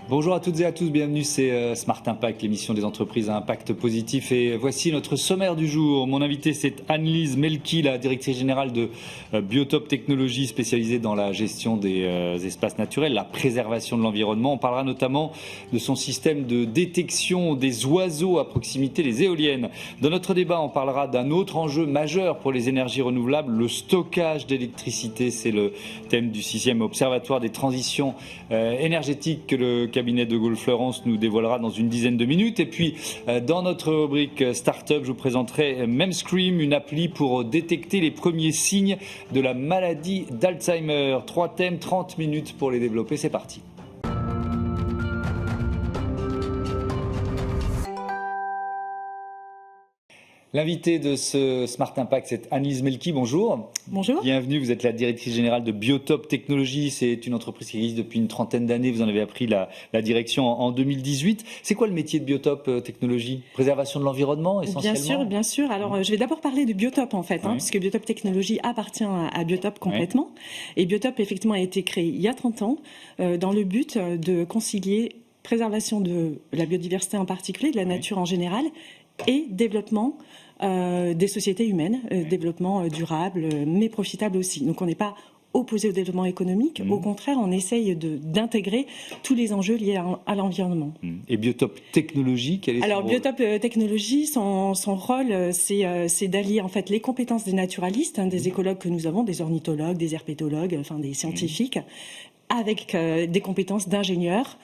Bonjour à toutes et à tous, bienvenue, c'est Smart Impact, l'émission des entreprises à impact positif. Et voici notre sommaire du jour. Mon invité, c'est Anne-Lise Melki, la directrice générale de Biotop Technologies, spécialisée dans la gestion des espaces naturels, la préservation de l'environnement. On parlera notamment de son système de détection des oiseaux à proximité, les éoliennes. Dans notre débat, on parlera d'un autre enjeu majeur pour les énergies renouvelables, le stockage d'électricité. C'est le thème du 6e Observatoire des transitions énergétiques que le cabinet de Gaulle Fleurance nous dévoilera dans une dizaine de minutes. Et puis, dans notre rubrique Startup, je vous présenterai Memscream, une appli pour détecter les premiers signes de la maladie d'Alzheimer. 3 thèmes, 30 minutes pour les développer. C'est parti. L'invité de ce Smart Impact, c'est Anne-Lise Melki. Bonjour. Bonjour. Bienvenue, vous êtes la directrice générale de Biotop Technologies. C'est une entreprise qui existe depuis une trentaine d'années. Vous en avez appris la direction en 2018. C'est quoi le métier de Biotop Technologies? Préservation de l'environnement, essentiellement? Bien sûr. Alors, je vais d'abord parler de Biotop, en fait, puisque Biotop Technologies appartient à Biotop complètement. Et Biotop, effectivement, a été créé il y a 30 ans dans le but de concilier préservation de la biodiversité en particulier, de la nature en général, et développement des sociétés humaines, développement durable, mais profitable aussi. Donc on n'est pas opposé au développement économique, au contraire, on essaye d'intégrer tous les enjeux liés à l'environnement. Et Biotop Technologies, quel est son rôle? Alors Biotop Technologies, son rôle, c'est d'allier en fait les compétences des naturalistes, des écologues que nous avons, des ornithologues, des herpétologues, enfin des scientifiques, avec des compétences d'ingénieurs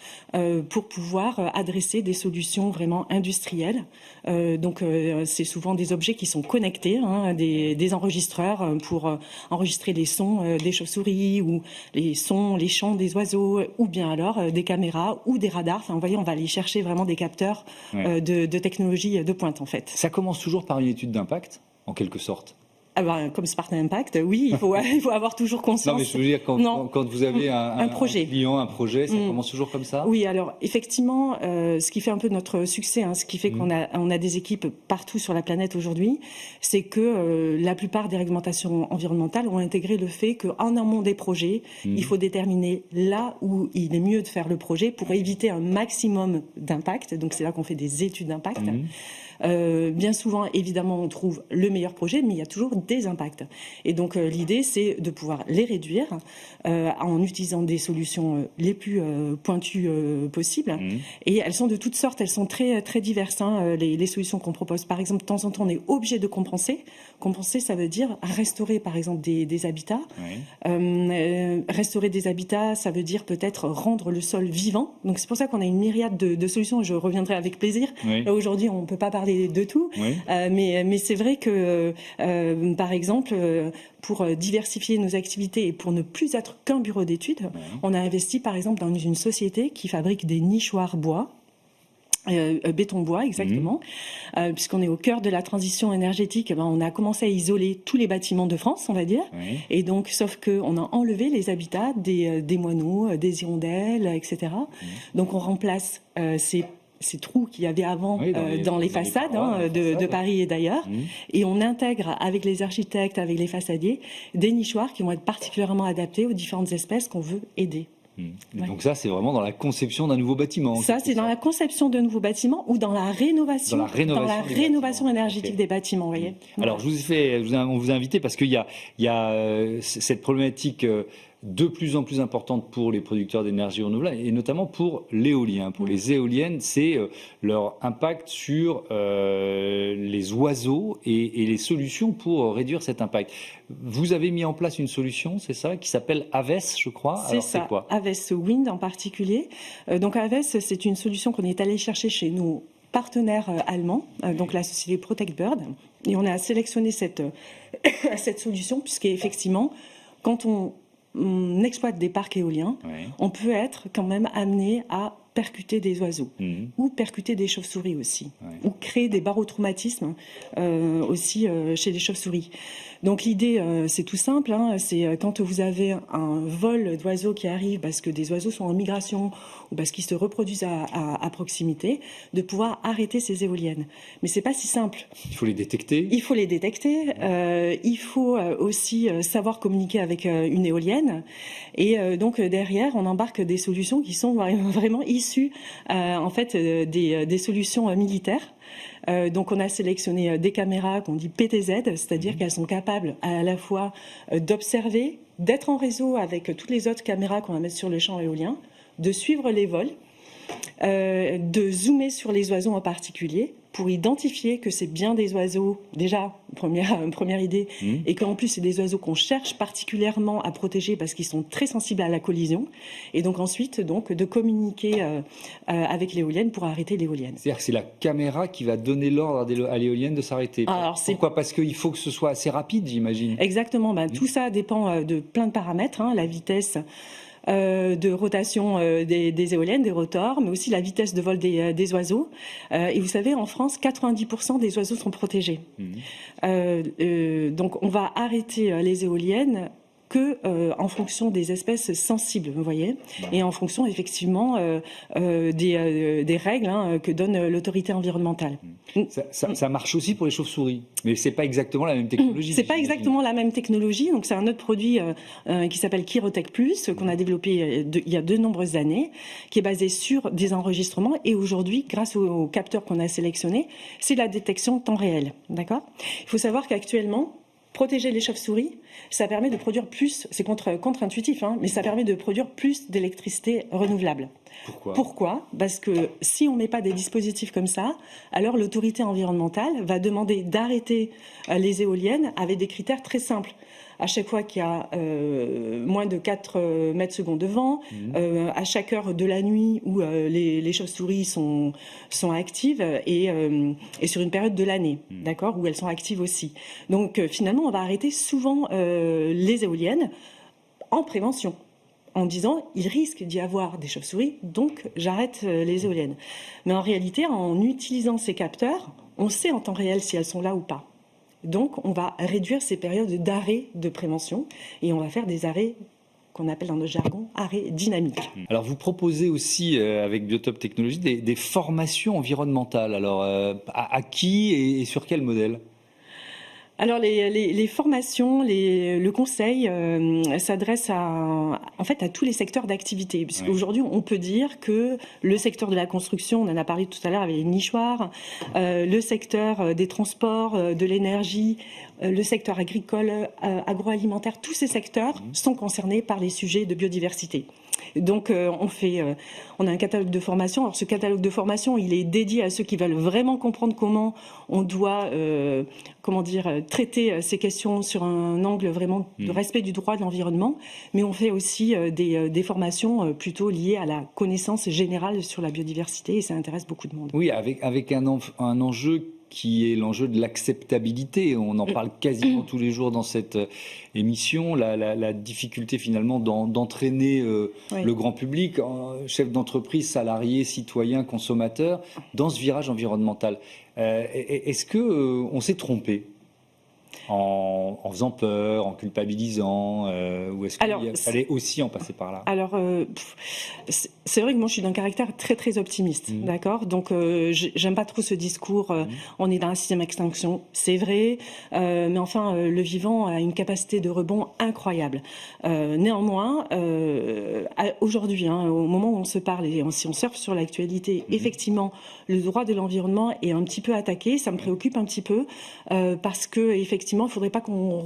pour pouvoir adresser des solutions vraiment industrielles. Donc c'est souvent des objets qui sont connectés, des enregistreurs pour enregistrer les sons des chauves-souris ou les chants des oiseaux, ou bien alors des caméras ou des radars. Enfin, vous voyez, on va aller chercher vraiment des capteurs de technologie de pointe en fait. Ça commence toujours par une étude d'impact, en quelque sorte? Comme Smart Impact, oui, il faut avoir toujours conscience. Non, mais je veux dire, quand vous avez un client, un projet, ça commence toujours comme ça? Oui, alors effectivement, ce qui fait un peu notre succès, ce qui fait qu'on a des équipes partout sur la planète aujourd'hui, c'est que la plupart des réglementations environnementales ont intégré le fait qu'en amont des projets, il faut déterminer là où il est mieux de faire le projet pour éviter un maximum d'impact. Donc c'est là qu'on fait des études d'impact. Bien souvent, évidemment, on trouve le meilleur projet, mais il y a toujours des impacts. Et donc, l'idée, c'est de pouvoir les réduire en utilisant des solutions les plus pointues possibles. Et elles sont de toutes sortes, elles sont très, très diverses, les solutions qu'on propose. Par exemple, de temps en temps, on est obligé de compenser. Compenser, ça veut dire restaurer, par exemple, des habitats. Restaurer des habitats, ça veut dire peut-être rendre le sol vivant. Donc, c'est pour ça qu'on a une myriade de solutions. Je reviendrai avec plaisir. Là, aujourd'hui, on ne peut pas parler de tout, mais c'est vrai que, par exemple, pour diversifier nos activités et pour ne plus être qu'un bureau d'études, on a investi, par exemple, dans une société qui fabrique des nichoirs bois. Béton-bois, exactement. Puisqu'on est au cœur de la transition énergétique, on a commencé à isoler tous les bâtiments de France, on va dire. Et donc, sauf qu'on a enlevé les habitats des moineaux, des hirondelles, etc. Donc, on remplace ces trous qu'il y avait avant dans les façades de Paris et d'ailleurs. Et on intègre avec les architectes, avec les façadiers, des nichoirs qui vont être particulièrement adaptés aux différentes espèces qu'on veut aider. Donc ça, c'est vraiment dans la conception d'un nouveau bâtiment. Ça, c'est dans la conception d'un nouveau bâtiment ou dans la rénovation, énergétique des bâtiments, vous voyez. Alors, on vous a invité parce qu'il y a cette problématique de plus en plus importante pour les producteurs d'énergie renouvelable et notamment pour l'éolien. Pour les éoliennes, c'est leur impact sur les oiseaux et les solutions pour réduire cet impact. Vous avez mis en place une solution, c'est ça, qui s'appelle Aves, je crois. C'est ça, quoi Aves Wind en particulier. Donc Aves, c'est une solution qu'on est allé chercher chez nos partenaires allemands, donc la société Protect Bird. Et on a sélectionné cette solution puisqu'effectivement, quand on exploite des parcs éoliens, on peut être quand même amené à percuter des oiseaux ou percuter des chauves-souris aussi, ou créer des barotraumatismes aussi chez les chauves-souris. Donc l'idée, c'est tout simple, c'est quand vous avez un vol d'oiseaux qui arrive parce que des oiseaux sont en migration ou parce qu'ils se reproduisent à proximité, de pouvoir arrêter ces éoliennes. Mais c'est pas si simple. Il faut les détecter. Il faut les détecter. Il faut aussi savoir communiquer avec une éolienne. Et donc derrière, on embarque des solutions qui sont vraiment issues issu en fait des solutions militaires. Donc on a sélectionné des caméras qu'on dit PTZ, c'est-à-dire qu'elles sont capables à la fois d'observer, d'être en réseau avec toutes les autres caméras qu'on va mettre sur le champ éolien, de suivre les vols, de zoomer sur les oiseaux en particulier pour identifier que c'est bien des oiseaux, déjà, première idée, et qu'en plus c'est des oiseaux qu'on cherche particulièrement à protéger parce qu'ils sont très sensibles à la collision, et donc ensuite de communiquer avec l'éolienne pour arrêter l'éolienne. C'est-à-dire que c'est la caméra qui va donner l'ordre à l'éolienne de s'arrêter. Pourquoi ? Parce qu'il faut que ce soit assez rapide, j'imagine. Exactement, tout ça dépend de plein de paramètres, la vitesse de rotation des éoliennes, des rotors, mais aussi la vitesse de vol des oiseaux. Et vous savez, en France, 90% des oiseaux sont protégés. Donc on va arrêter les éoliennes que en fonction des espèces sensibles, vous voyez, et en fonction effectivement des règles que donne l'autorité environnementale. Ça marche aussi pour les chauves-souris, mais c'est pas exactement la même technologie. C'est pas exactement la même technologie, donc c'est un autre produit qui s'appelle Chirotech Plus qu'on a développé il y a de nombreuses années, qui est basé sur des enregistrements, et aujourd'hui, grâce aux capteurs qu'on a sélectionnés, c'est la détection temps réel, d'accord ? Il faut savoir qu'actuellement, protéger les chauves-souris, ça permet de produire plus, c'est contre-intuitif, mais ça permet de produire plus d'électricité renouvelable. Pourquoi ? Parce que si on ne met pas des dispositifs comme ça, alors l'autorité environnementale va demander d'arrêter les éoliennes avec des critères très simples. À chaque fois qu'il y a moins de 4 mètres secondes de vent, à chaque heure de la nuit où les chauves-souris sont actives, et sur une période de l'année, d'accord, où elles sont actives aussi. Donc finalement, on va arrêter souvent les éoliennes en prévention, en disant il risque d'y avoir des chauves-souris, donc j'arrête les éoliennes. Mais en réalité, en utilisant ces capteurs, on sait en temps réel si elles sont là ou pas. Donc, on va réduire ces périodes d'arrêt de prévention et on va faire des arrêts qu'on appelle dans notre jargon arrêts dynamiques. Alors, vous proposez aussi, avec Biotop Technologies, des formations environnementales. Alors, à qui et sur quel modèle ? Alors les formations, le conseil s'adresse en fait à tous les secteurs d'activité, puisqu'aujourd'hui on peut dire que le secteur de la construction, on en a parlé tout à l'heure avec les nichoirs, le secteur des transports, de l'énergie, le secteur agricole, agroalimentaire, tous ces secteurs sont concernés par les sujets de biodiversité. Donc on a un catalogue de formation. Alors ce catalogue de formation, il est dédié à ceux qui veulent vraiment comprendre comment on doit traiter ces questions sur un angle vraiment de respect du droit de l'environnement. Mais on fait aussi des formations plutôt liées à la connaissance générale sur la biodiversité, et ça intéresse beaucoup de monde. Oui, avec un enjeu qui est l'enjeu de l'acceptabilité. On en parle quasiment tous les jours dans cette émission, la difficulté finalement d'entraîner le grand public, chef d'entreprise, salariés, citoyens, consommateurs, dans ce virage environnemental. Est-ce qu'on s'est trompé en faisant peur, en culpabilisant, ou est-ce qu'il fallait aussi en passer par là ? Alors, c'est vrai que moi je suis d'un caractère très très optimiste, d'accord ? Donc j'aime pas trop ce discours, on est dans un système d'extinction, c'est vrai, mais enfin le vivant a une capacité de rebond incroyable. Néanmoins, aujourd'hui, au moment où on se parle et si on surfe sur l'actualité, effectivement, le droit de l'environnement est un petit peu attaqué, ça me préoccupe un petit peu, parce que effectivement, il ne faudrait pas qu'on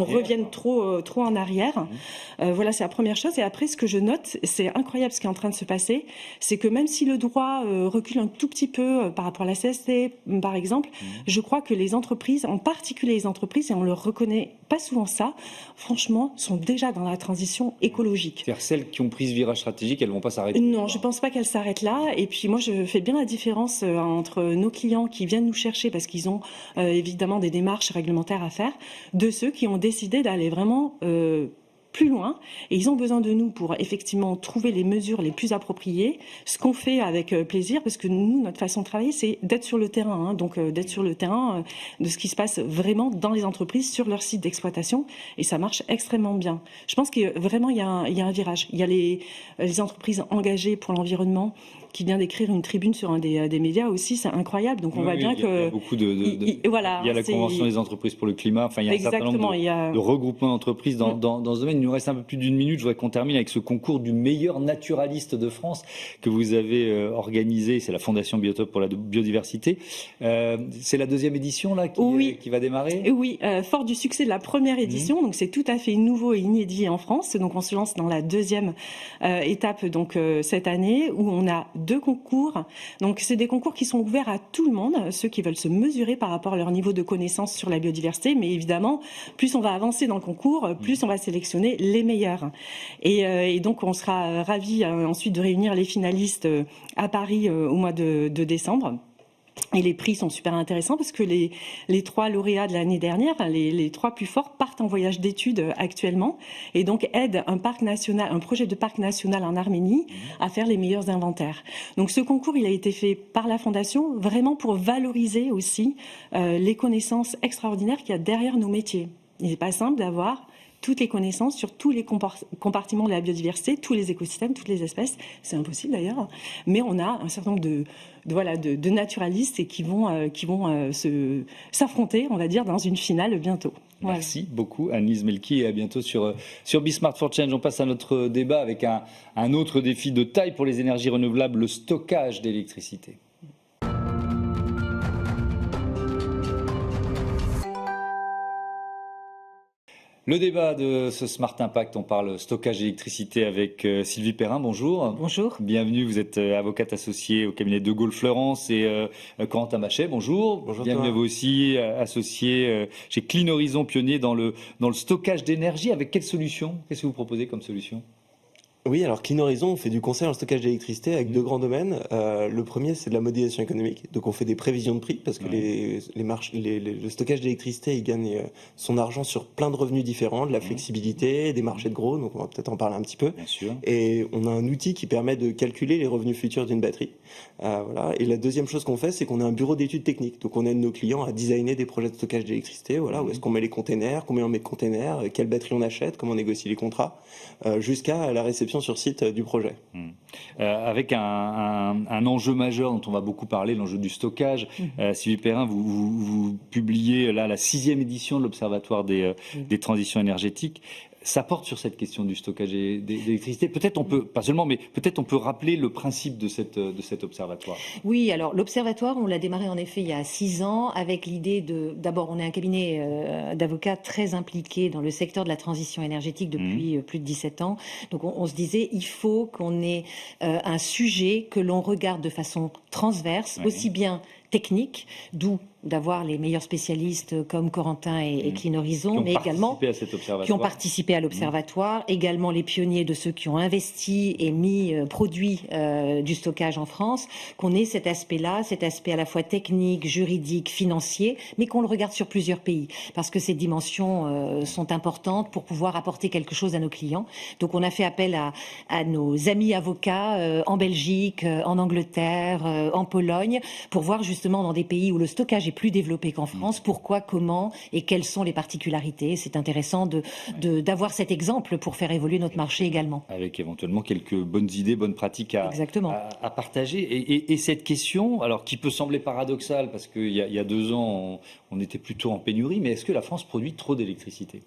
revienne trop en arrière. Voilà, c'est la première chose. Et après, ce que je note, c'est incroyable ce qui est en train de se passer, c'est que même si le droit recule un tout petit peu par rapport à la CST, par exemple, je crois que les entreprises, en particulier les entreprises, et on leur reconnaît pas souvent ça, franchement, sont déjà dans la transition écologique. C'est-à-dire celles qui ont pris ce virage stratégique, elles ne vont pas s'arrêter. Non, je ne pense pas qu'elles s'arrêtent là. Et puis moi, je fais bien la différence entre nos clients qui viennent nous chercher parce qu'ils ont évidemment des démarches réglementaires à faire, de ceux qui ont décidé d'aller vraiment plus loin, et ils ont besoin de nous pour effectivement trouver les mesures les plus appropriées, ce qu'on fait avec plaisir, parce que nous, notre façon de travailler, c'est d'être sur le terrain, donc d'être sur le terrain de ce qui se passe vraiment dans les entreprises, sur leur site d'exploitation, et ça marche extrêmement bien. Je pense que vraiment, il y a un virage. Il y a les entreprises engagées pour l'environnement qui vient d'écrire une tribune sur un des médias aussi, c'est incroyable. Donc on voit bien que... Il y a beaucoup voilà, il y a la Convention des entreprises pour le climat, enfin il y a un certain nombre de regroupements d'entreprises dans ce domaine. Il nous reste un peu plus d'une minute, je voudrais qu'on termine avec ce concours du meilleur naturaliste de France que vous avez organisé, c'est la Fondation Biotope pour la biodiversité. C'est la deuxième édition là qui va démarrer. Oui, fort du succès de la première édition, donc c'est tout à fait nouveau et inédit en France. Donc on se lance dans la deuxième étape donc cette année où on a 2 concours. Donc c'est des concours qui sont ouverts à tout le monde, ceux qui veulent se mesurer par rapport à leur niveau de connaissance sur la biodiversité. Mais évidemment, plus on va avancer dans le concours, plus on va sélectionner les meilleurs. Et donc on sera ravis ensuite de réunir les finalistes à Paris au mois de décembre. Et les prix sont super intéressants parce que les 3 lauréats de l'année dernière, les 3 plus forts, partent en voyage d'études actuellement et donc aident un projet de parc national en Arménie à faire les meilleurs inventaires. Donc ce concours, il a été fait par la Fondation vraiment pour valoriser aussi les connaissances extraordinaires qu'il y a derrière nos métiers. Il n'est pas simple d'avoir toutes les connaissances sur tous les compartiments de la biodiversité, tous les écosystèmes, toutes les espèces. C'est impossible d'ailleurs. Mais on a un certain nombre de naturalistes et qui vont s'affronter, on va dire, dans une finale bientôt. Merci beaucoup Annelise Melki et à bientôt sur Be Smart for Change. On passe à notre débat avec un autre défi de taille pour les énergies renouvelables, le stockage d'électricité. Le débat de ce Smart Impact, on parle stockage d'électricité avec Sylvie Perrin, bonjour. Bonjour. Bienvenue, vous êtes avocate associée au cabinet de Gaulle-Fleurance et Corentin Machet, bonjour. Bonjour. Bienvenue à vous aussi, associé chez Clean Horizon, pionnier dans le stockage d'énergie. Avec quelle solution? Qu'est-ce que vous proposez comme solution? Oui, alors Clean Horizon, on fait du conseil en stockage d'électricité avec 2 grands domaines. Le premier, c'est de la modélisation économique. Donc on fait des prévisions de prix parce que le stockage d'électricité, il gagne son argent sur plein de revenus différents, de la flexibilité, des marchés de gros, donc on va peut-être en parler un petit peu. Bien sûr. Et on a un outil qui permet de calculer les revenus futurs d'une batterie. Voilà. Et la deuxième chose qu'on fait, c'est qu'on a un bureau d'études techniques. Donc on aide nos clients à designer des projets de stockage d'électricité. Voilà, où est-ce qu'on met les containers, combien on met de containers, quelle batterie on achète, comment on négocie les contrats, jusqu'à la réception sur site du projet. Avec un enjeu majeur dont on va beaucoup parler, l'enjeu du stockage. Sylvie Perrin, vous publiez là la 6e édition de l'Observatoire des transitions énergétiques. Ça porte sur cette question du stockage d'électricité. Peut-être on peut, pas seulement, mais peut-être on peut rappeler le principe de cet observatoire. Oui, alors l'observatoire, on l'a démarré en effet il y a 6 ans avec l'idée d'abord on est un cabinet d'avocats très impliqué dans le secteur de la transition énergétique depuis plus de 17 ans. Donc on se disait il faut qu'on ait un sujet que l'on regarde de façon transverse, aussi bien technique, d'où d'avoir les meilleurs spécialistes comme Corentin et Clean Horizon, mais également qui ont participé à l'observatoire, également les pionniers de ceux qui ont investi et produit du stockage en France, qu'on ait cet aspect-là, cet aspect à la fois technique, juridique, financier, mais qu'on le regarde sur plusieurs pays, parce que ces dimensions sont importantes pour pouvoir apporter quelque chose à nos clients. Donc on a fait appel à nos amis avocats en Belgique, en Angleterre, en Pologne, pour voir justement dans des pays où le stockage est plus développé qu'en France, pourquoi, comment et quelles sont les particularités. C'est intéressant d'avoir cet exemple pour faire évoluer notre marché également. Avec éventuellement quelques bonnes idées, bonnes pratiques à partager. Et cette question, alors qui peut sembler paradoxale, parce qu'il y a 2 ans, on était plutôt en pénurie, mais est-ce que la France produit trop d'électricité ?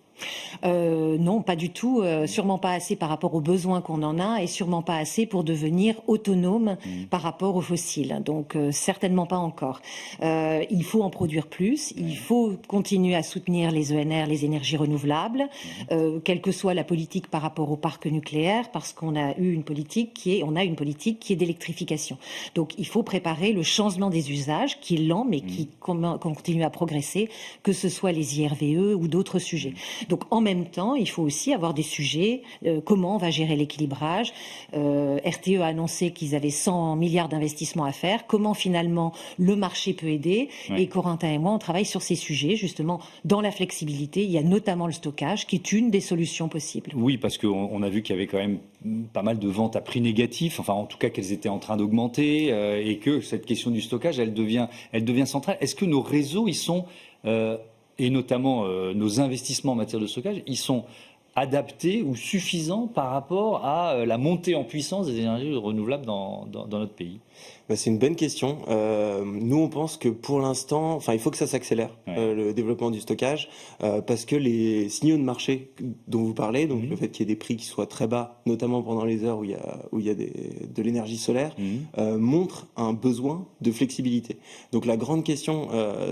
Non, pas du tout. Sûrement pas assez par rapport aux besoins qu'on en a et sûrement pas assez pour devenir autonome par rapport aux fossiles. Donc certainement pas encore. Il faut en produire plus. Il faut continuer à soutenir les ENR, les énergies renouvelables, quelle que soit la politique par rapport au parc nucléaire, parce qu'on a eu une politique qui est d'électrification. Donc il faut préparer le changement des usages qui est lent mais qui continue à progresser, que ce soit les IRVE ou d'autres sujets. Donc en même temps, il faut aussi avoir des sujets, comment on va gérer l'équilibrage. RTE a annoncé qu'ils avaient 100 milliards d'investissements à faire. Comment finalement le marché peut aider. Et Corentin et moi, on travaille sur ces sujets, justement, dans la flexibilité. Il y a notamment le stockage, qui est une des solutions possibles. Oui, parce qu'on a vu qu'il y avait quand même pas mal de ventes à prix négatif, enfin en tout cas qu'elles étaient en train d'augmenter, et que cette question du stockage, elle devient centrale. Est-ce que nos réseaux, ils sont... et notamment nos investissements en matière de stockage, ils sont adapté ou suffisant par rapport à la montée en puissance des énergies renouvelables dans notre pays? C'est une bonne question. Nous, on pense que pour l'instant, il faut que ça s'accélère, le développement du stockage, parce que les signaux de marché dont vous parlez, donc le fait qu'il y ait des prix qui soient très bas, notamment pendant les heures où il y a de l'énergie solaire, montrent un besoin de flexibilité. Donc la grande question,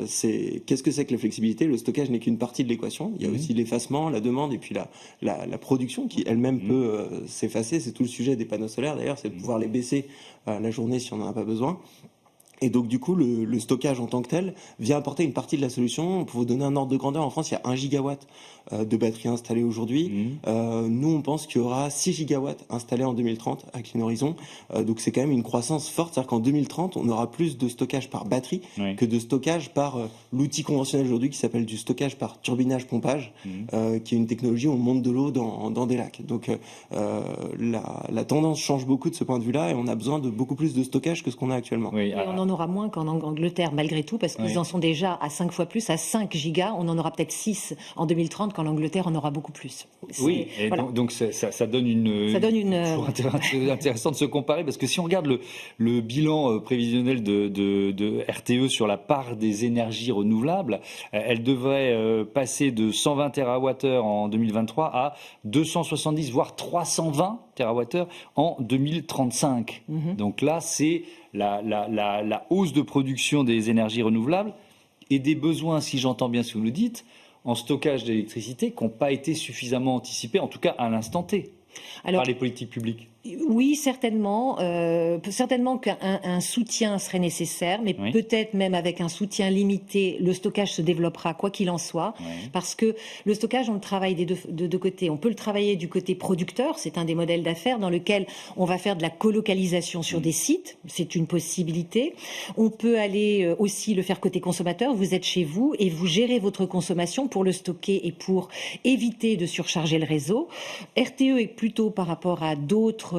c'est qu'est-ce que c'est que la flexibilité? Le stockage n'est qu'une partie de l'équation. Il y a aussi l'effacement, la demande et puis la production qui elle-même peut s'effacer. C'est tout le sujet des panneaux solaires d'ailleurs, c'est de pouvoir les baisser la journée si on n'en a pas besoin. Et donc du coup, le stockage en tant que tel vient apporter une partie de la solution. Pour vous donner un ordre de grandeur, en France, il y a 1 gigawatt de batteries installées aujourd'hui. Nous, on pense qu'il y aura 6 gigawatts installés en 2030 à Clean Horizon. Donc c'est quand même une croissance forte. C'est-à-dire qu'en 2030, on aura plus de stockage par batterie que de stockage par l'outil conventionnel aujourd'hui qui s'appelle du stockage par turbinage-pompage, qui est une technologie où on monte de l'eau dans des lacs. Donc la tendance change beaucoup de ce point de vue-là et on a besoin de beaucoup plus de stockage que ce qu'on a actuellement. Oui, on en aura moins qu'en Angleterre, malgré tout, parce qu'ils en sont déjà à 5 fois plus, à 5 gigas. On en aura peut-être 6 en 2030, quand l'Angleterre en aura beaucoup plus. Oui, et voilà. donc ça donne une... Ça donne intéressant de se comparer, parce que si on regarde le bilan prévisionnel de RTE sur la part des énergies renouvelables, elle devrait passer de 120 TWh en 2023 à 270, voire 320 TWh en 2035. Donc là, c'est la hausse de production des énergies renouvelables et des besoins, si j'entends bien ce que vous nous dites, en stockage d'électricité qui n'ont pas été suffisamment anticipés, en tout cas à l'instant T, par les politiques publiques. Oui, certainement. Certainement qu'un soutien serait nécessaire, mais peut-être même avec un soutien limité, le stockage se développera quoi qu'il en soit, parce que le stockage, on le travaille de deux côtés. On peut le travailler du côté producteur, c'est un des modèles d'affaires dans lequel on va faire de la colocalisation sur des sites, c'est une possibilité. On peut aller aussi le faire côté consommateur. Vous êtes chez vous et vous gérez votre consommation pour le stocker et pour éviter de surcharger le réseau. RTE est plutôt par rapport à d'autres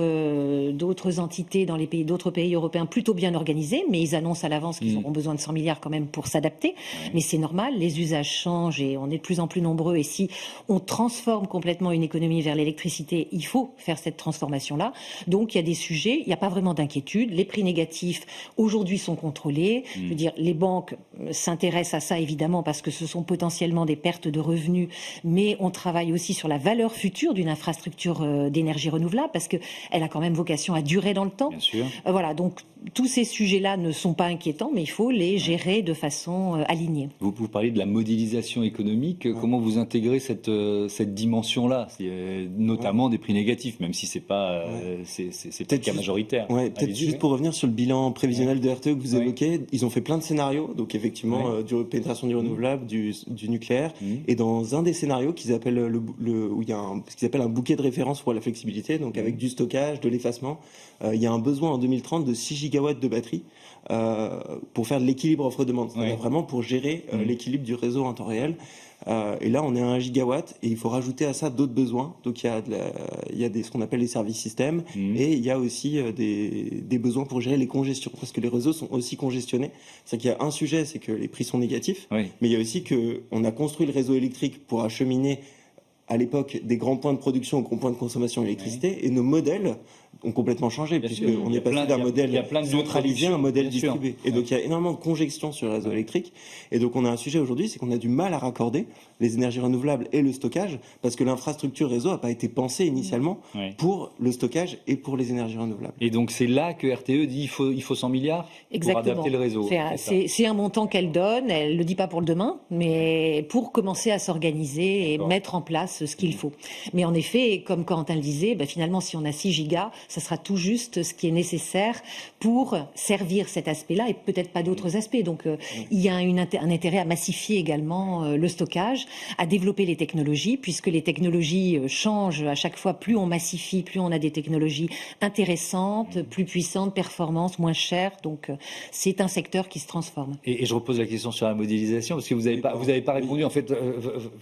entités dans d'autres pays européens plutôt bien organisés, mais ils annoncent à l'avance qu'ils auront besoin de 100 milliards quand même pour s'adapter. Mais c'est normal, les usages changent et on est de plus en plus nombreux. Et si on transforme complètement une économie vers l'électricité, il faut faire cette transformation-là. Donc il y a des sujets, il n'y a pas vraiment d'inquiétude. Les prix négatifs aujourd'hui sont contrôlés. Je veux dire, les banques s'intéressent à ça évidemment parce que ce sont potentiellement des pertes de revenus, mais on travaille aussi sur la valeur future d'une infrastructure d'énergie renouvelable parce que elle a quand même vocation à durer dans le temps. Bien sûr. Voilà, donc tous ces sujets-là ne sont pas inquiétants, mais il faut les gérer de façon alignée. Vous parlez de la modélisation économique. Comment vous intégrez cette dimension-là, notamment des prix négatifs, même si c'est pas c'est peut-être cas majoritaire. Peut-être juste pour revenir sur le bilan prévisionnel de RTE que vous évoquez, ils ont fait plein de scénarios, donc effectivement du pénétration du renouvelable, du nucléaire, et dans un des scénarios qu'ils appellent où il y a ce qu'ils appellent un bouquet de référence pour la flexibilité, donc avec du stockage, de l'effacement, il y a un besoin en 2030 de 6 gigawatts de batteries pour faire de l'équilibre offre-demande, c'est-à-dire vraiment pour gérer l'équilibre du réseau en temps réel. Et là, on est à 1 gigawatt et il faut rajouter à ça d'autres besoins. Donc, il y a ce qu'on appelle les services systèmes et il y a aussi des besoins pour gérer les congestions parce que les réseaux sont aussi congestionnés. C'est qu'il y a un sujet, c'est que les prix sont négatifs, mais il y a aussi qu'on a construit le réseau électrique pour acheminer à l'époque des grands points de production aux grands points de consommation d'électricité et nos modèles ont complètement changé puisqu'on est passé d'un modèle centralisé à un modèle distribué. Et donc il y a énormément de congestion sur le réseau électrique. Et donc on a un sujet aujourd'hui, c'est qu'on a du mal à raccorder les énergies renouvelables et le stockage parce que l'infrastructure réseau n'a pas été pensée initialement pour le stockage et pour les énergies renouvelables. Et donc c'est là que RTE dit il faut 100 milliards pour adapter le réseau. C'est un montant qu'elle donne, elle ne le dit pas pour le demain, mais pour commencer à s'organiser et mettre en place ce qu'il faut. Mais en effet, comme Corentin le disait, finalement si on a 6 gigas, ça sera tout juste ce qui est nécessaire pour servir cet aspect-là et peut-être pas d'autres aspects. Donc il y a un intérêt à massifier également le stockage, à développer les technologies, puisque les technologies changent à chaque fois. Plus on massifie, plus on a des technologies intéressantes, plus puissantes, performantes, moins chères. Donc c'est un secteur qui se transforme. Et je repose la question sur la modélisation, parce que vous n'avez pas répondu en fait,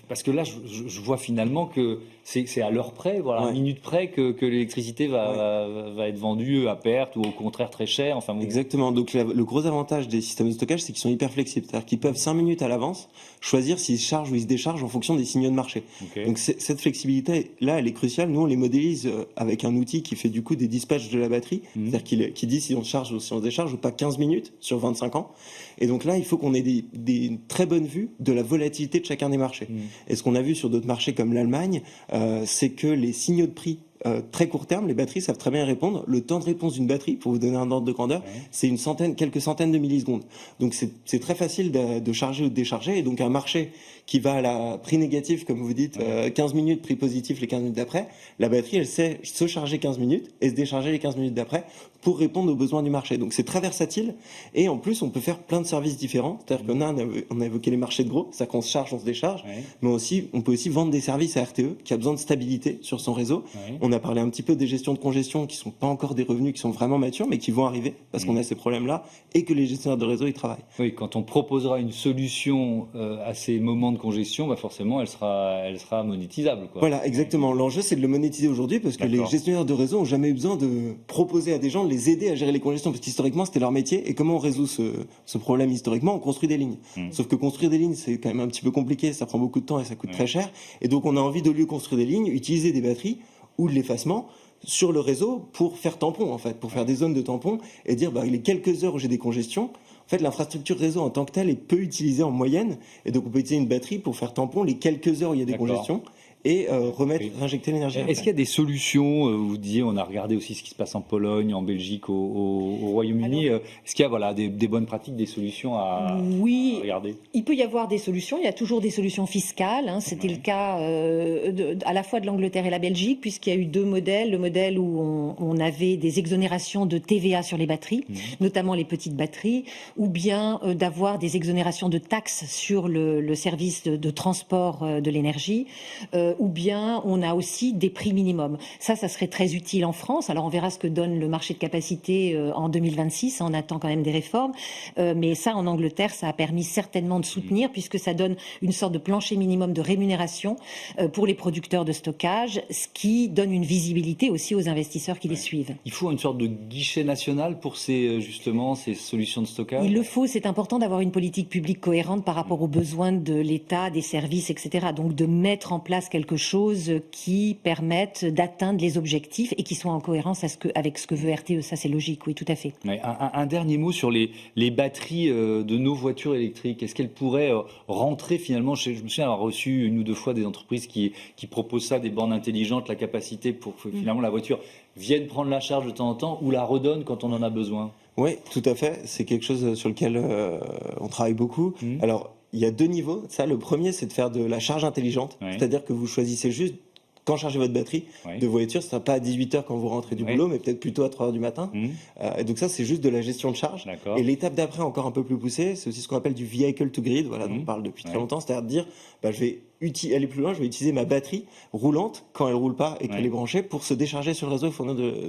parce que là je vois finalement que c'est à l'heure près, voilà, à minute près que l'électricité va va être vendu à perte ou au contraire très cher. Enfin, Exactement. Donc le gros avantage des systèmes de stockage, c'est qu'ils sont hyper flexibles. C'est-à-dire qu'ils peuvent 5 minutes à l'avance choisir s'ils se chargent ou ils se déchargent en fonction des signaux de marché. Okay. Donc cette flexibilité-là, elle est cruciale. Nous, on les modélise avec un outil qui fait du coup des dispatchs de la batterie. C'est-à-dire qui dit si on se charge ou si on se décharge ou pas 15 minutes sur 25 ans. Et donc là, il faut qu'on ait des très bonnes vues de la volatilité de chacun des marchés. Et ce qu'on a vu sur d'autres marchés comme l'Allemagne, c'est que les signaux de prix très court terme, les batteries savent très bien répondre. Le temps de réponse d'une batterie, pour vous donner un ordre de grandeur, c'est quelques centaines de millisecondes. Donc c'est très facile de charger ou de décharger. Et donc un marché qui va à la prix négatif, comme vous dites, 15 minutes, prix positif les 15 minutes d'après, la batterie, elle sait se charger 15 minutes et se décharger les 15 minutes d'après pour répondre aux besoins du marché. Donc c'est très versatile. Et en plus, on peut faire plein de services différents. C'est-à-dire qu'on a évoqué les marchés de gros, c'est-à-dire qu'on se charge, on se décharge. Mais aussi, on peut aussi vendre des services à RTE qui a besoin de stabilité sur son réseau. On a parlé un petit peu des gestions de congestion qui sont pas encore des revenus qui sont vraiment matures, mais qui vont arriver parce qu'on a ces problèmes-là et que les gestionnaires de réseau y travaillent. Oui, quand on proposera une solution à ces moments de congestion, forcément, elle sera monétisable, quoi. Voilà, exactement. L'enjeu, c'est de le monétiser aujourd'hui parce que les gestionnaires de réseau n'ont jamais eu besoin de proposer à des gens de les aider à gérer les congestions parce qu'historiquement, c'était leur métier. Et comment on résout ce problème historiquement? On construit des lignes. Sauf que construire des lignes, c'est quand même un petit peu compliqué, ça prend beaucoup de temps et ça coûte très cher. Et donc, on a envie de lieu construire des lignes, utiliser des batteries ou de l'effacement sur le réseau pour faire tampon, en fait, pour faire des zones de tampon et dire, les quelques heures où j'ai des congestions, en fait, l'infrastructure réseau en tant que telle est peu utilisée en moyenne, et donc on peut utiliser une batterie pour faire tampon les quelques heures où il y a des congestions et réinjecter l'énergie. Est-ce qu'il y a des solutions? Vous disiez, on a regardé aussi ce qui se passe en Pologne, en Belgique, au Royaume-Uni. Est-ce qu'il y a des bonnes pratiques, des solutions à regarder? Il peut y avoir des solutions. Il y a toujours des solutions fiscales. C'était le cas à la fois de l'Angleterre et la Belgique, puisqu'il y a eu deux modèles. Le modèle où on avait des exonérations de TVA sur les batteries, notamment les petites batteries, ou bien d'avoir des exonérations de taxes sur le service de transport de l'énergie. Ou bien on a aussi des prix minimums. Ça serait très utile en France. Alors on verra ce que donne le marché de capacité en 2026. On attend quand même des réformes. Mais ça, en Angleterre, ça a permis certainement de soutenir puisque ça donne une sorte de plancher minimum de rémunération pour les producteurs de stockage, ce qui donne une visibilité aussi aux investisseurs qui les suivent. Il faut une sorte de guichet national pour ces solutions de stockage? Il le faut. C'est important d'avoir une politique publique cohérente par rapport aux besoins de l'État, des services, etc. Donc de mettre en place quelque chose qui permette d'atteindre les objectifs et qui soit en cohérence avec ce que veut RTE. Ça, c'est logique, oui, tout à fait. Ouais, un dernier mot sur les batteries de nos voitures électriques. Est-ce qu'elles pourraient rentrer finalement je me souviens avoir reçu une ou deux fois des entreprises qui proposent ça, des bornes intelligentes, la capacité pour que finalement la voiture vienne prendre la charge de temps en temps ou la redonne quand on en a besoin? Oui, tout à fait. C'est quelque chose sur lequel on travaille beaucoup. Alors, il y a deux niveaux. Ça, le premier, c'est de faire de la charge intelligente. C'est-à-dire que vous choisissez juste quand charger votre batterie de voiture. Ce ne sera pas à 18h quand vous rentrez du boulot, mais peut-être plutôt à 3h du matin. Et donc ça, c'est juste de la gestion de charge. Et l'étape d'après, encore un peu plus poussée, c'est aussi ce qu'on appelle du vehicle to grid, dont on parle depuis très longtemps. C'est-à-dire de dire, je vais aller plus loin, je vais utiliser ma batterie roulante quand elle ne roule pas et qu'elle est branchée pour se décharger sur le réseau.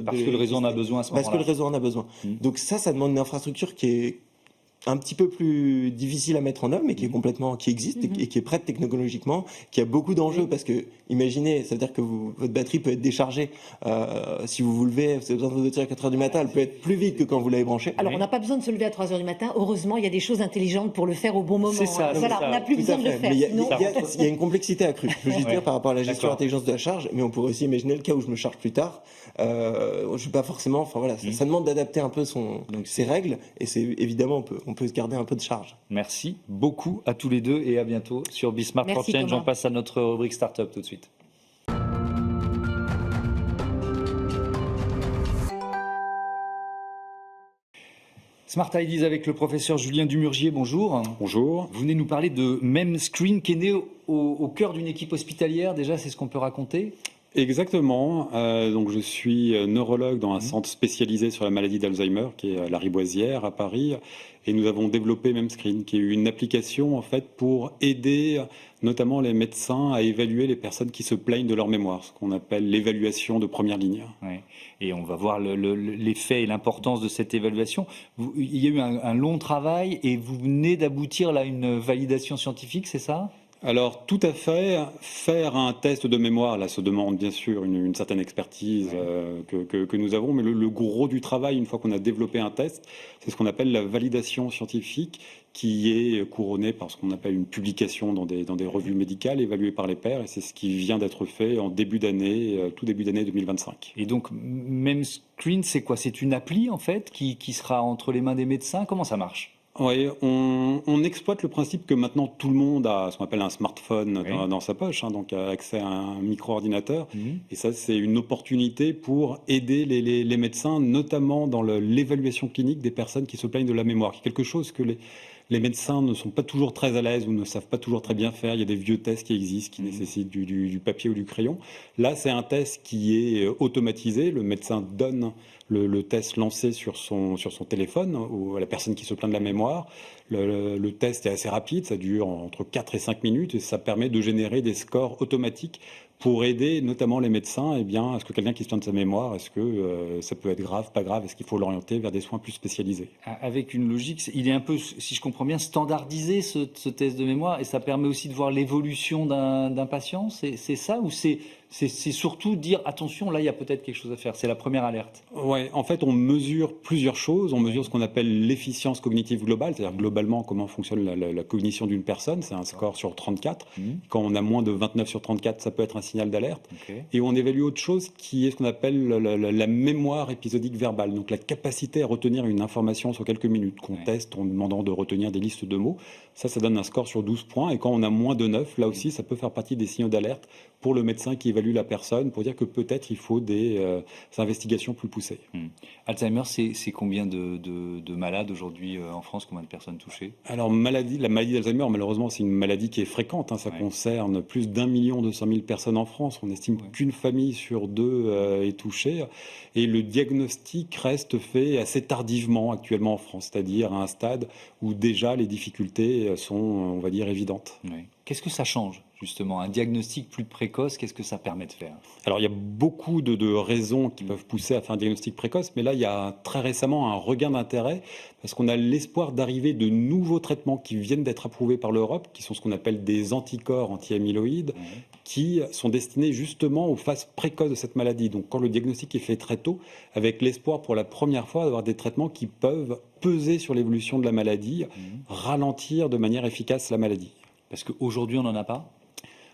Parce que le réseau en a besoin à ce moment-là. Parce que le réseau en a besoin. Donc ça demande une infrastructure qui est un petit peu plus difficile à mettre en œuvre, mais qui existe et qui est prête technologiquement, qui a beaucoup d'enjeux parce que, imaginez, ça veut dire que votre batterie peut être déchargée si vous vous levez, vous avez besoin de vous voiture à 4h du matin, elle peut être plus vite que quand vous l'avez branchée. Alors, on n'a pas besoin de se lever à 3h du matin. Heureusement, il y a des choses intelligentes pour le faire au bon moment. C'est ça. Voilà, on n'a plus besoin de le faire. Il y a une complexité accrue, je veux juste dire, par rapport à la gestion intelligente de la charge, mais on pourrait aussi imaginer le cas où je me charge plus tard. Je ne suis pas forcément, ça demande d'adapter un peu ses règles, et c'est évidemment, on peut se garder un peu de charge. Merci beaucoup à tous les deux et à bientôt sur Bismart for Change. On passe à notre rubrique Startup tout de suite. Smart Ideas avec le professeur Julien Dumurgier, bonjour. Bonjour. Vous venez nous parler de MemScreen qui est né au cœur d'une équipe hospitalière, déjà c'est ce qu'on peut raconter? Exactement. Donc je suis neurologue dans un centre spécialisé sur la maladie d'Alzheimer qui est à la Riboisière à Paris, et nous avons développé MemScreen qui est une application en fait pour aider notamment les médecins à évaluer les personnes qui se plaignent de leur mémoire, ce qu'on appelle l'évaluation de première ligne. Ouais. Et on va voir l'effet et l'importance de cette évaluation. Il y a eu un long travail et vous venez d'aboutir là à une validation scientifique, c'est ça ? Alors tout à fait, faire un test de mémoire, là, se demande bien sûr une certaine expertise que nous avons, mais le gros du travail, une fois qu'on a développé un test, c'est ce qu'on appelle la validation scientifique, qui est couronnée par ce qu'on appelle une publication dans des revues médicales évaluées par les pairs, et c'est ce qui vient d'être fait en début d'année, tout début d'année 2025. Et donc, MemScreen, c'est quoi? C'est une appli, en fait, qui sera entre les mains des médecins? Comment ça marche? Oui, on exploite le principe que maintenant tout le monde a ce qu'on appelle un smartphone Oui. dans sa poche, donc a accès à un micro-ordinateur. Mhm. Et ça, c'est une opportunité pour aider les médecins, notamment dans l'évaluation clinique des personnes qui se plaignent de la mémoire, qui est quelque chose que les médecins ne sont pas toujours très à l'aise ou ne savent pas toujours très bien faire. Il y a des vieux tests qui existent, qui nécessitent du papier ou du crayon. Là, c'est un test qui est automatisé. Le médecin donne le test lancé sur son téléphone à la personne qui se plaint de la mémoire. Le test est assez rapide, ça dure entre 4 et 5 minutes et ça permet de générer des scores automatiques pour aider notamment les médecins. Est-ce que quelqu'un qui se plaint de sa mémoire, est-ce que ça peut être grave, pas grave, est-ce qu'il faut l'orienter vers des soins plus spécialisés? Avec une logique, il est un peu, si je comprends bien, standardisé ce test de mémoire, et ça permet aussi de voir l'évolution d'un patient. C'est ça, ou c'est surtout dire attention, là il y a peut-être quelque chose à faire. C'est la première alerte. Ouais, en fait, on mesure plusieurs choses. On mesure ce qu'on appelle l'efficience cognitive globale, c'est-à-dire globalement comment fonctionne la cognition d'une personne. C'est un score sur 34. Quand on a moins de 29 sur 34, ça peut être un signal d'alerte. Okay. Et on évalue autre chose qui est ce qu'on appelle la mémoire épisodique verbale, donc la capacité à retenir une information sur quelques minutes, qu'on teste en demandant de retenir des listes de mots. Ça donne un score sur 12 points. Et quand on a moins de 9, là aussi, ça peut faire partie des signaux d'alerte pour le médecin qui évalue la personne, pour dire que peut-être il faut des investigations plus poussées. Alzheimer, c'est combien de malades aujourd'hui en France? Combien de personnes touchées? Alors, la maladie d'Alzheimer, malheureusement, c'est une maladie qui est fréquente. Ça concerne plus d'1,2 million de personnes en France. On estime qu'une famille sur deux est touchée. Et le diagnostic reste fait assez tardivement actuellement en France, c'est-à-dire à un stade où déjà les difficultés sont, on va dire, évidentes. Oui. Qu'est-ce que ça change, justement? Un diagnostic plus précoce, qu'est-ce que ça permet de faire? Alors, il y a beaucoup de raisons qui peuvent pousser à faire un diagnostic précoce, mais là, il y a très récemment un regain d'intérêt parce qu'on a l'espoir d'arriver de nouveaux traitements qui viennent d'être approuvés par l'Europe, qui sont ce qu'on appelle des anticorps anti-amyloïdes, qui sont destinés justement aux phases précoces de cette maladie. Donc, quand le diagnostic est fait très tôt, avec l'espoir pour la première fois d'avoir des traitements qui peuvent peser sur l'évolution de la maladie, ralentir de manière efficace la maladie. Parce qu'aujourd'hui, on n'en a pas?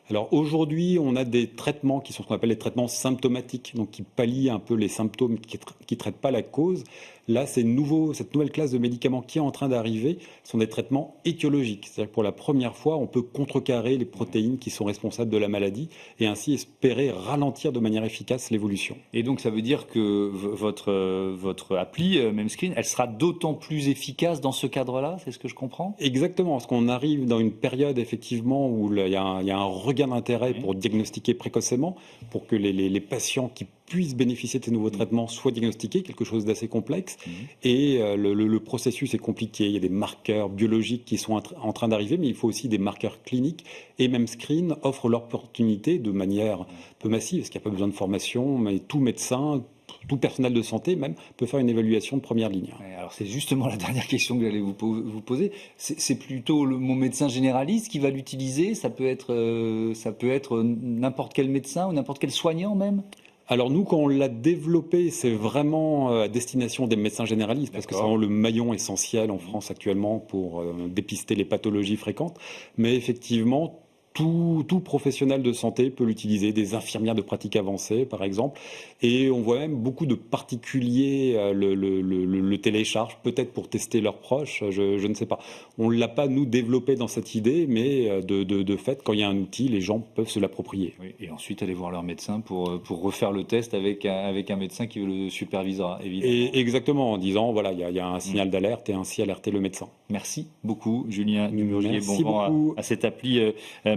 Alors aujourd'hui, on a des traitements qui sont ce qu'on appelle les traitements symptomatiques, donc qui pallient un peu les symptômes, qui ne traitent pas la cause. Là, cette nouvelle classe de médicaments qui est en train d'arriver sont des traitements étiologiques. C'est-à-dire que pour la première fois, on peut contrecarrer les protéines qui sont responsables de la maladie et ainsi espérer ralentir de manière efficace l'évolution. Et donc, ça veut dire que votre appli, MemScreen, elle sera d'autant plus efficace dans ce cadre-là? C'est ce que je comprends? Exactement, parce qu'on arrive dans une période effectivement où il y a un regain d'intérêt pour diagnostiquer précocement, pour que les patients qui puissent bénéficier de ces nouveaux traitements soient diagnostiqués, quelque chose d'assez complexe. Et le processus est compliqué. Il y a des marqueurs biologiques qui sont en train d'arriver, mais il faut aussi des marqueurs cliniques. Et MemScreen offre l'opportunité de manière un peu massive, parce qu'il n'y a pas besoin de formation, mais tout médecin, tout personnel de santé même, peut faire une évaluation de première ligne. Alors c'est justement la dernière question que j'allais vous poser. C'est plutôt mon médecin généraliste qui va l'utiliser? Ça peut être n'importe quel médecin ou n'importe quel soignant même? Alors nous, quand on l'a développé, c'est vraiment à destination des médecins généralistes, parce que c'est vraiment le maillon essentiel en France actuellement pour dépister les pathologies fréquentes. Mais effectivement, tout professionnel de santé peut l'utiliser, des infirmières de pratique avancée par exemple, et on voit même beaucoup de particuliers le téléchargent, peut-être pour tester leurs proches, je ne sais pas. On ne l'a pas nous développé dans cette idée, mais de fait, quand il y a un outil, les gens peuvent se l'approprier. Oui, et ensuite aller voir leur médecin pour refaire le test avec un médecin qui le supervisera, évidemment. Et exactement, en disant, voilà, il y a un signal d'alerte et ainsi alerter le médecin. Merci beaucoup, Julien Dumurgier. Merci bon vent beaucoup à cette appli.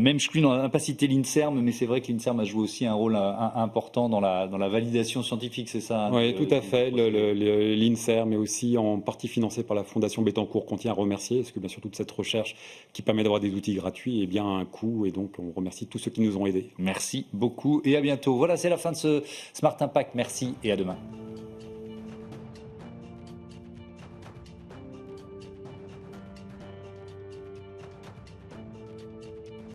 MemScreen, on n'a pas cité l'INSERM, mais c'est vrai que l'INSERM a joué aussi un rôle important dans la validation scientifique, c'est ça? Oui, tout à fait. L'INSERM est aussi en partie financé par la Fondation Bettencourt, qu'on tient à remercier, parce que bien sûr toute cette recherche qui permet d'avoir des outils gratuits est bien à un coût, et donc on remercie tous ceux qui nous ont aidés. Merci beaucoup et à bientôt. Voilà, c'est la fin de ce Smart Impact. Merci et à demain.